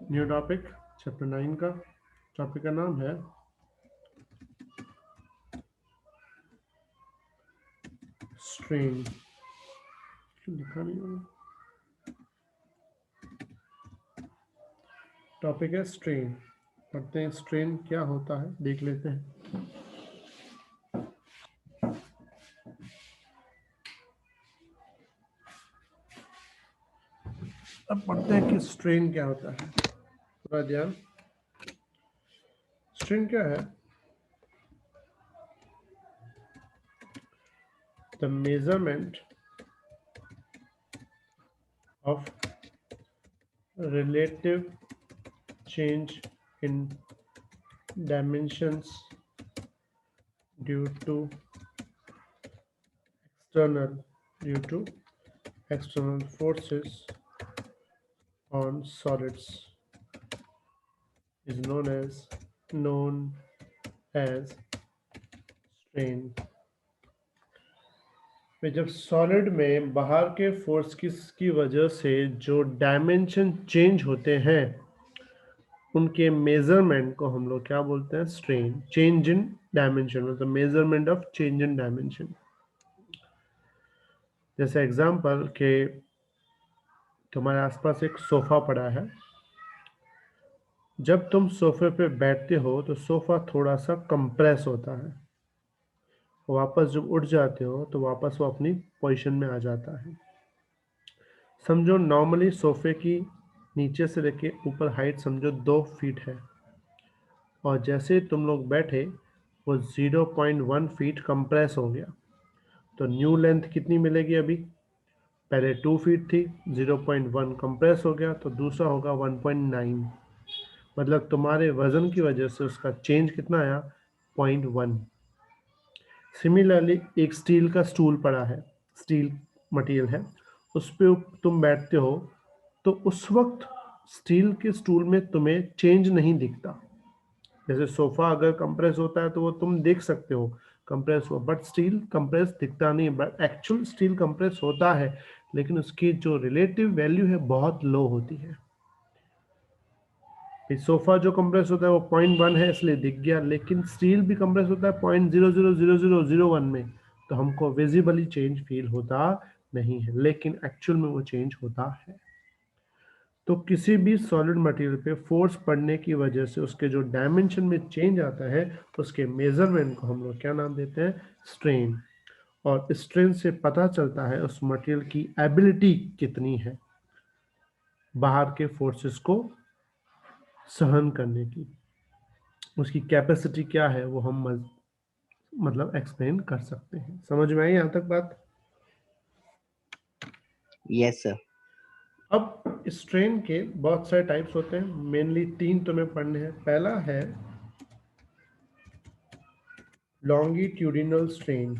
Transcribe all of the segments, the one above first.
New topic chapter 9 का। Topic का नाम है स्ट्रेन। लिखा नहीं होगा। टॉपिक है स्ट्रेन। पढ़ते हैं स्ट्रेन क्या होता है, देख लेते हैं। अब पढ़ते हैं कि स्ट्रेन क्या होता है। थोड़ा ध्यान। स्ट्रेन क्या है? The measurement of relative change in dimensions due to due to external forces on solids is known as strain। जब सॉलिड में बाहर के फोर्स की वजह से जो डायमेंशन चेंज होते हैं उनके मेजरमेंट को हम लोग क्या बोलते हैं? स्ट्रेन। चेंज इन डायमेंशन मतलब measurement of change in dimension. जैसे एग्जांपल के तुम्हारे आसपास एक सोफा पड़ा है। जब तुम सोफे पे बैठते हो तो सोफा थोड़ा सा कंप्रेस होता है। वापस जब उठ जाते हो तो वापस वो अपनी पोजीशन में आ जाता है। समझो नॉर्मली सोफे की नीचे से लेके ऊपर हाइट समझो 2 फीट है, और जैसे ही तुम लोग बैठे वो 0.1 फीट कंप्रेस हो गया। तो न्यू लेंथ कितनी मिलेगी? अभी पहले 2 फीट थी, 0.1 कंप्रेस हो गया तो दूसरा होगा 1.9। मतलब तुम्हारे वजन की वजह से उसका चेंज कितना आया? 0.1। सिमिलरली एक स्टील का स्टूल पड़ा है, स्टील मटेरियल है, उस पे तुम बैठते हो तो उस वक्त स्टील के स्टूल में तुम्हें चेंज नहीं दिखता। जैसे सोफा अगर कंप्रेस होता है तो वो तुम देख सकते हो कंप्रेस हुआ, बट स्टील कंप्रेस दिखता नहीं। बट एक्चुअल स्टील कंप्रेस होता है, लेकिन उसकी जो रिलेटिव वैल्यू है बहुत लो होती है। सोफा जो कंप्रेस होता है वो 0.1 है इसलिए दिख गया, लेकिन स्टील भी कंप्रेस होता है 0.0000001 में, तो हमको विजिबली चेंज फील होता नहीं है, लेकिन एक्चुअल में वो चेंज होता है। तो किसी भी सॉलिड मटेरियल पे फोर्स पड़ने की वजह से उसके जो डायमेंशन में चेंज आता है उसके मेजरमेंट को हम लोग क्या नाम देते हैं? स्ट्रेन। और स्ट्रेन से पता चलता है उस मटेरियल की एबिलिटी कितनी है बाहर के फोर्सेस को सहन करने की। उसकी कैपेसिटी क्या है वो हम मतलब एक्सप्लेन कर सकते हैं। समझ में आई यहाँ तक बात? Yes sir. अब स्ट्रेन के बहुत सारे टाइप्स होते हैं, मेनली 3 तुम्हें पढ़ने हैं। पहला है लॉन्गिट्यूडिनल स्ट्रेन।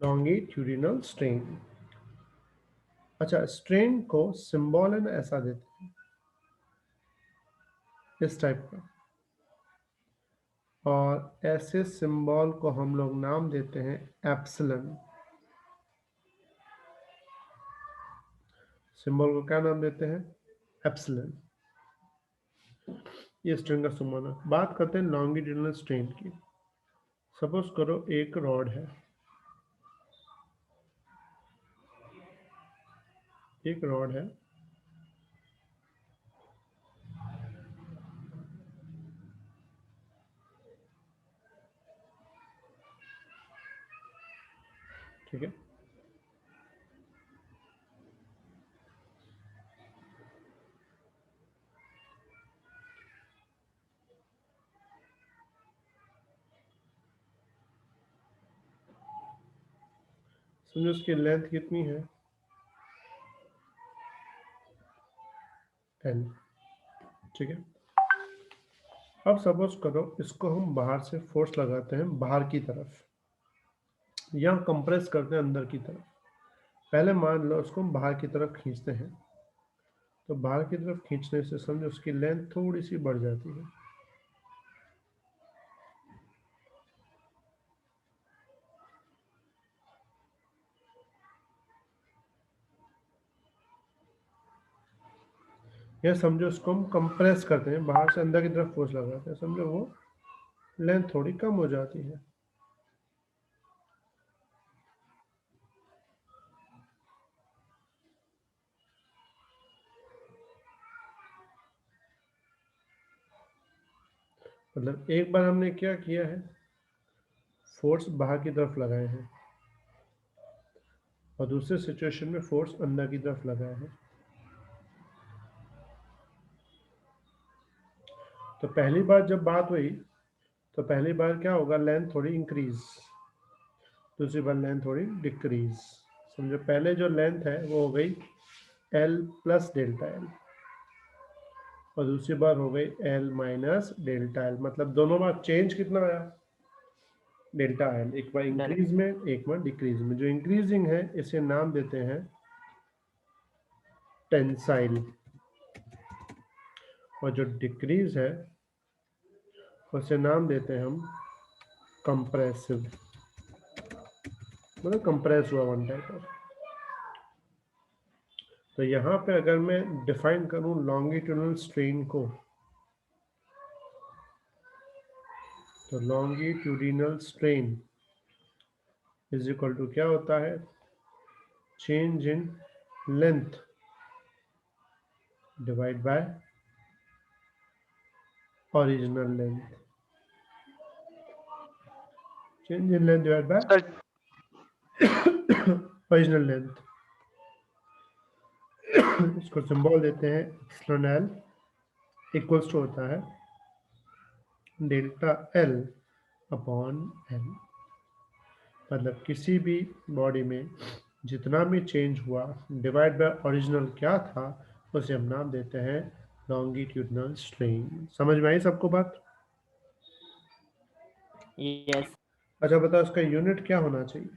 Longitudinal strain. अच्छा, स्ट्रेन को सिंबल है ना ऐसा देते हैं, इस टाइप का, और ऐसे सिंबल को हम लोग नाम देते हैं एप्सिलन। सिंबल को क्या नाम देते हैं? एप्सिलन। ये स्ट्रेन का सिंबल है। बात करते हैं लॉन्गिट्यूडिनल स्ट्रेन की। सपोज करो एक रॉड है, एक रॉड है, ठीक है। समझो उसकी लेंथ कितनी है? L। ठीक है। अब सपोज करो इसको हम बाहर से फोर्स लगाते हैं बाहर की तरफ, या कंप्रेस करते हैं अंदर की तरफ। पहले मान लो उसको हम बाहर की तरफ खींचते हैं, तो बाहर की तरफ खींचने से समझो उसकी लेंथ थोड़ी सी बढ़ जाती है। या समझो इसको हम कंप्रेस करते हैं, बाहर से अंदर की तरफ फोर्स लगाते हैं, समझो वो लेंथ थोड़ी कम हो जाती है। मतलब एक बार हमने क्या किया है, फोर्स बाहर की तरफ लगाए हैं और दूसरे सिचुएशन में फोर्स अंदर की तरफ लगाए हैं। तो पहली बार जब बात हुई तो पहली बार क्या होगा, लेंथ थोड़ी इंक्रीज, दूसरी बार लेंथ थोड़ी डिक्रीज। समझो पहले जो लेंथ है वो हो गई L प्लस डेल्टा एल और दूसरी बार हो गई L माइनस डेल्टा एल। मतलब दोनों बार चेंज कितना आया, डेल्टा एल, एक बार इंक्रीज में एक बार डिक्रीज में। जो इंक्रीजिंग है इसे नाम देते हैं टेंसाइल और जो डिक्रीज है उसे नाम देते हैं हम कंप्रेसिव, मतलब कंप्रेस हुआ वन टाइप ऑफ। तो यहाँ पे अगर मैं डिफाइन करूँ लॉन्गिट्यूडनल स्ट्रेन को, तो longitudinal strain is equal to क्या होता है, change in length divide by original length, change in length divide by sir original length. इसको सिंबल देते हैं एप्सिलॉन एल इक्वल्स टू होता है डेल्टा एल अपॉन एल। मतलब किसी भी बॉडी में जितना भी चेंज हुआ डिवाइड बाय ओरिजिनल क्या था उसे हम नाम देते हैं लॉन्गिट्यूडनल स्ट्रेन। समझ में आई सबको बात? यस। अच्छा बताओ इसका यूनिट क्या होना चाहिए?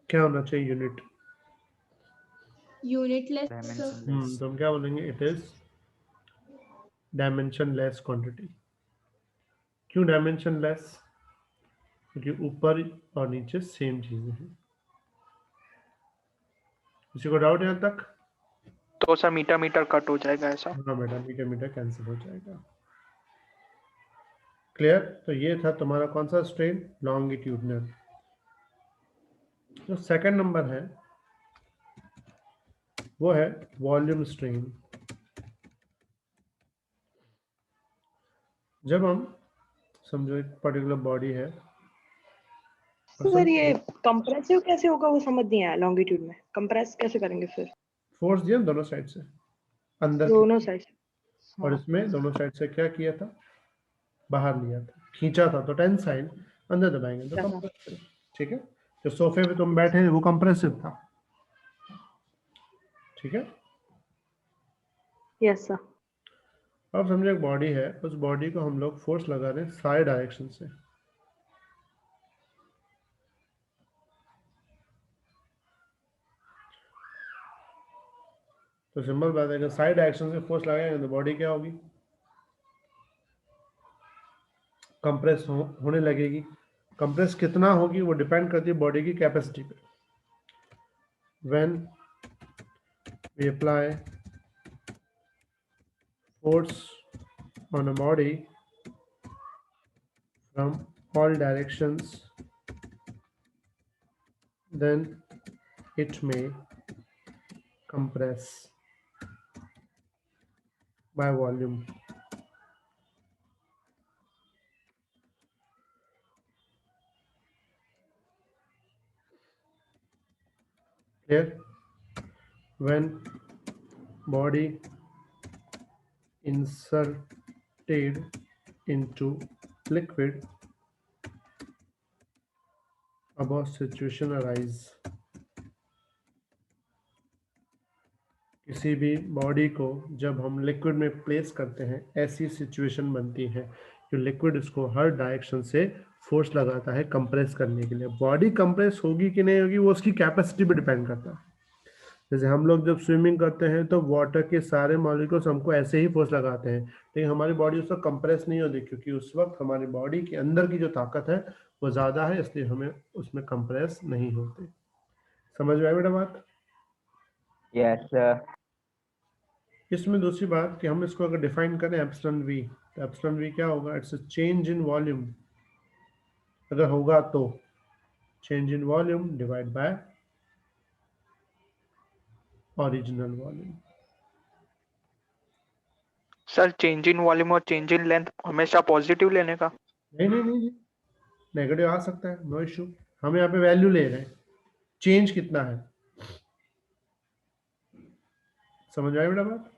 क्या होना चाहिए यूनिट? यूनिटलेस। डायमेंशनलेस। तो हम क्या बोलेंगे, it is dimension less quantity. क्यों डायमेंशन लेस? क्योंकि ऊपर और नीचे सेम चीजें हैं। किसी को डाउट यहाँ तक? तो सर मीटर मीटर कट हो जाएगा ऐसा? हाँ बेटा, मीटर मीटर कैंसिल हो जाएगा। क्लियर? तो ये था तुम्हारा कौन सा स्ट्रेन, लॉन्गिट्यूडनल। जो सेकंड नंबर है वो है वॉल्यूम स्ट्रेन। जब हम समझो एक पर्टिकुलर बॉडी है, सर ये कंप्रेसिव कैसे होगा वो समझ नहीं आया। लॉन्गिट्यूड में कंप्रेस कैसे करेंगे फिर? फोर्स दिया दोनों साइड से अंदर दोनों की, साइड से। और इसमें दोनों साइड से क्या किया था, बाहर लिया था, खींचा था तो टेंसाइल, अंदर दबाएंगे तो कंप्रेसिव। ठीक है, जो सोफे पे तुम बैठे हैं वो कंप्रेसिव था। ठीक है, यस सर। अब समझो एक बॉडी है, उस बॉडी को हम लोग फोर्स लगा रहे हैं सारे डायरेक्शन से। तो सिंपल बात है, अगर साइड डायरेक्शन से फोर्स लगाएंगे तो बॉडी क्या होगी, कंप्रेस होने लगेगी। कंप्रेस कितना होगी वो डिपेंड करती है बॉडी की कैपेसिटी पे। When we apply force on a body from all directions, then it may compress by volume. Here, when body inserted into liquid, above situation arise. किसी भी बॉडी को जब हम लिक्विड में प्लेस करते हैं ऐसी सिचुएशन बनती है कि लिक्विड इसको हर डायरेक्शन से फोर्स लगाता है कंप्रेस करने के लिए। बॉडी कंप्रेस होगी कि नहीं होगी वो उसकी कैपेसिटी पे डिपेंड करता है। जैसे हम लोग जब स्विमिंग करते हैं तो वाटर के सारे मॉलिक्यूल्स हमको ऐसे ही फोर्स लगाते हैं, लेकिन हमारी बॉडी उस वक्त कंप्रेस नहीं होती क्योंकि उस वक्त हमारी बॉडी के अंदर की जो ताकत है वो ज़्यादा है, इसलिए हमें उसमें कंप्रेस नहीं होते। समझ में आई बेटा बात? Yes sir. इसमें दूसरी बात कि हम इसको अगर डिफाइन करें एप्सिलॉन वी, तो एप्सिलॉन वी क्या होगा? It's a change in volume. अगर होगा तो change in volume divide by original volume. Sir change in volume और चेंज इन लेंथ हमेशा पॉजिटिव लेने का? नहीं, नेगेटिव आ सकता है, नो इशू। हम यहाँ पे वैल्यू ले रहे हैं, चेंज कितना है। समझ में आई बेटा बात?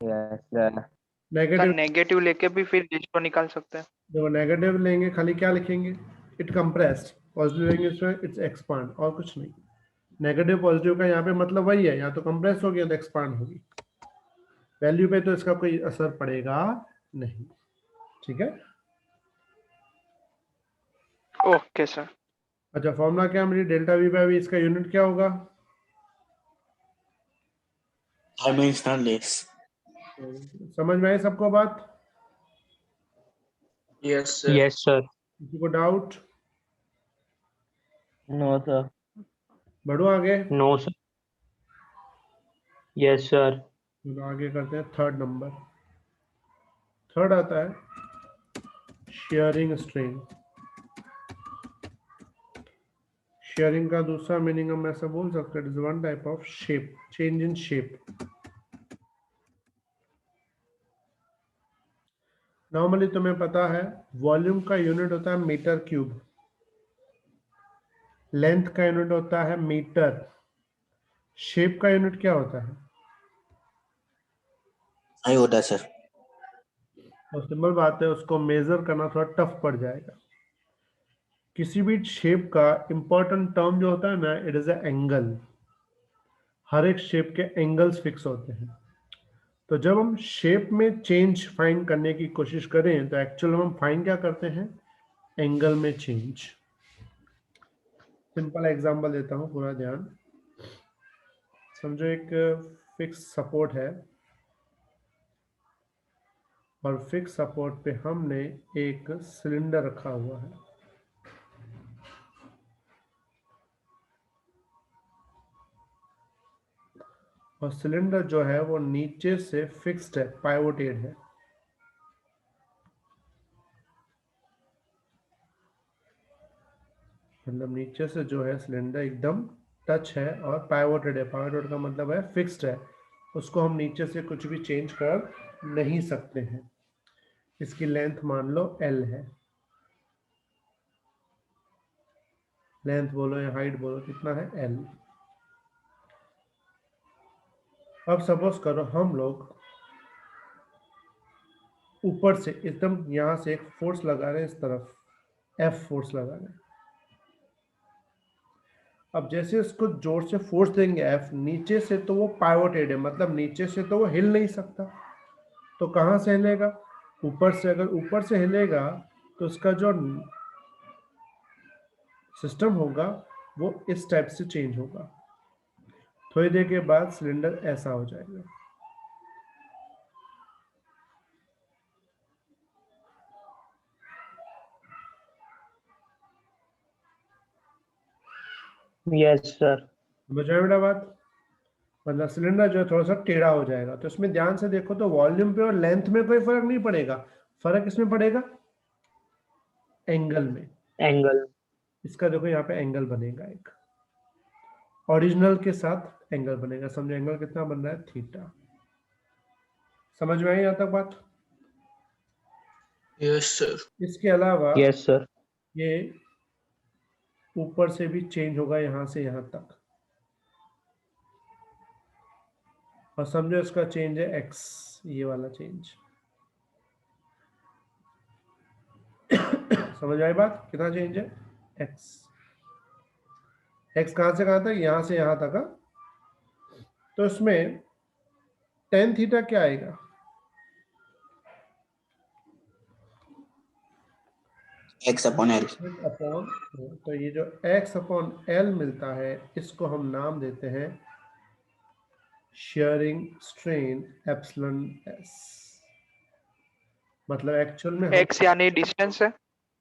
Yes sir. Sir negative, negative लेके भी फिर रेशियो निकाल सकते हैं? जब नेगेटिव लेंगे खाली क्या लिखेंगे? It compressed. पॉजिटिव लेंगे इसमें इट्स एक्सपांड, और कुछ नहीं। नेगेटिव पॉजिटिव का यहाँ पे मतलब वही है, या तो कंप्रेस हो गया तो एक्सपांड होगी। वैल्यू पे तो इसका कोई असर पड़ेगा नहीं। ठीक है, ओके सर। अच्छा फॉर्मूला क्या मेरी? डेल्टा वी बाई वी, इसका यूनिट क्या होगा? डायमेंशनलेस। समझ में आई सबको बात? Yes sir. Yes sir. किसी को डाउट? No sir. बढ़ो आगे। No sir. Yes sir. चलो आगे करते हैं थर्ड नंबर। थर्ड आता है शेयरिंग स्ट्रेन। शेयरिंग का दूसरा मीनिंग हम ऐसा बोल सकते हैं, it is one type of shape, change in shape. Normally तुम्हें पता है वॉल्यूम का यूनिट होता है मीटर क्यूब, लेंथ का यूनिट होता है मीटर, शेप का यूनिट क्या होता है? Iota sir. और सिंपल बात है, उसको मेजर करना थोड़ा टफ पड़ जाएगा। किसी भी शेप का इंपॉर्टेंट टर्म जो होता है ना, इट इज ए एंगल। हर एक शेप के एंगल्स फिक्स होते हैं। तो जब हम शेप में चेंज फाइंड करने की कोशिश करें तो एक्चुअल हम फाइंड क्या करते हैं? एंगल में चेंज। सिंपल एग्जांपल देता हूं, पूरा ध्यान समझो। एक फिक्स सपोर्ट है और फिक्स सपोर्ट पे हमने एक सिलेंडर रखा हुआ है। और सिलेंडर जो है वो नीचे से फिक्स्ड है, पाइवोटेड है। मतलब नीचे से जो है सिलेंडर एकदम टच है और पाइवोटेड है। पाइवोटेड का मतलब है फिक्स्ड है, उसको हम नीचे से कुछ भी चेंज कर नहीं सकते हैं। इसकी लेंथ मान लो L है। लेंथ बोलो या हाइट बोलो, कितना है? L। अब सपोज करो हम लोग ऊपर से एकदम यहां से एक फोर्स लगा रहे हैं, इस तरफ F फोर्स लगा रहे हैं। अब जैसे इसको जोर से फोर्स देंगे F, नीचे से तो वो पाइवोटेड है, मतलब नीचे से तो वो हिल नहीं सकता। तो कहां से हिलेगा? ऊपर से। अगर ऊपर से हिलेगा तो उसका जो सिस्टम होगा वो इस टाइप से चेंज होगा। थोड़ी देर के बाद सिलेंडर ऐसा हो जाएगा। Yes sir. समझ आया बेटा बात? मतलब सिलेंडर जो है थोड़ा सा टेढ़ा हो जाएगा। तो इसमें ध्यान से देखो तो वॉल्यूम पे और लेंथ में कोई फर्क नहीं पड़ेगा। फर्क इसमें पड़ेगा एंगल में। एंगल। इसका देखो यहाँ पे एंगल बनेगा, एक ओरिजिनल के साथ एंगल बनेगा। समझो एंगल कितना बन रहा है? थीटा। समझ में आई यहाँ तक बात? Yes sir. इसके अलावा यस सर। ये ऊपर से भी चेंज होगा यहाँ से यहाँ तक। और समझो इसका चेंज है x, ये वाला चेंज। समझ आई बात? कितना चेंज है? x। x कहां से कहां तक? यहां से यहां तक। तो इसमें tan थीटा क्या आएगा? X upon L. अपॉन, तो ये जो x अपॉन एल मिलता है इसको हम नाम देते हैं शेयरिंग स्ट्रेन एप्सिलॉन s। मतलब एक्चुअल में हम एक्स यानी डिस्टेंस है?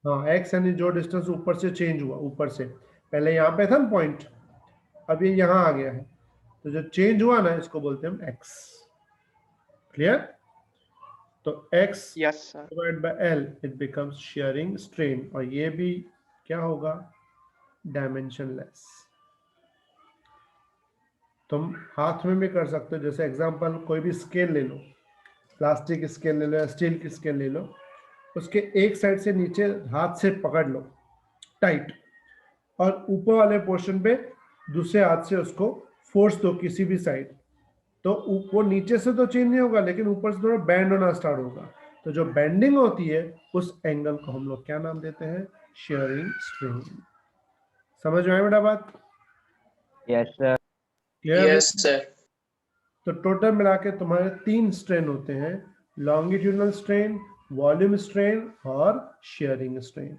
हाँ, x यानी जो डिस्टेंस ऊपर से चेंज हुआ, ऊपर से पहले यहाँ पे था ना पॉइंट, अब ये यहाँ आ गया है, तो जो चेंज हुआ ना इसको बोलते हैं हम एक्स। क्लियर? तो x yes sir. Divide by L it becomes sharing strain, और ये भी क्या होगा, डायमेंशनलेस। तुम हाथ में भी कर सकते हो, जैसे एग्जांपल कोई भी स्केल ले लो, प्लास्टिक स्केल ले लो या स्टील की स्केल ले लो, उसके एक साइड से नीचे हाथ से पकड़ लो टाइट, और ऊपर वाले पोर्शन पे दूसरे हाथ से उसको फोर्स दो किसी भी साइड, तो वो नीचे से तो चेंज नहीं होगा लेकिन ऊपर से थोड़ा बैंड होना स्टार्ट होगा। तो जो बेंडिंग होती है उस एंगल को हम लोग क्या नाम देते हैं, शेयरिंग स्ट्रेन। समझ में आया बेटा बात? Yes, sir. Clear? Yes sir. तो टोटल मिला के तुम्हारे 3 स्ट्रेन होते हैं, लॉन्गिट्यूडनल स्ट्रेन, वॉल्यूम स्ट्रेन और शेयरिंग स्ट्रेन।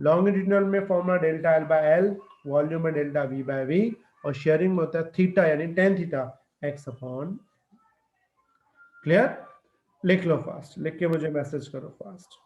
लॉन्गिट्यूडनल में formula delta L by L, volume में डेल्टा वी बाय वी, और शेयरिंग में होता है थीटा यानी tan theta x upon. Clear? लिख लो फास्ट, लिख के मुझे मैसेज करो फास्ट।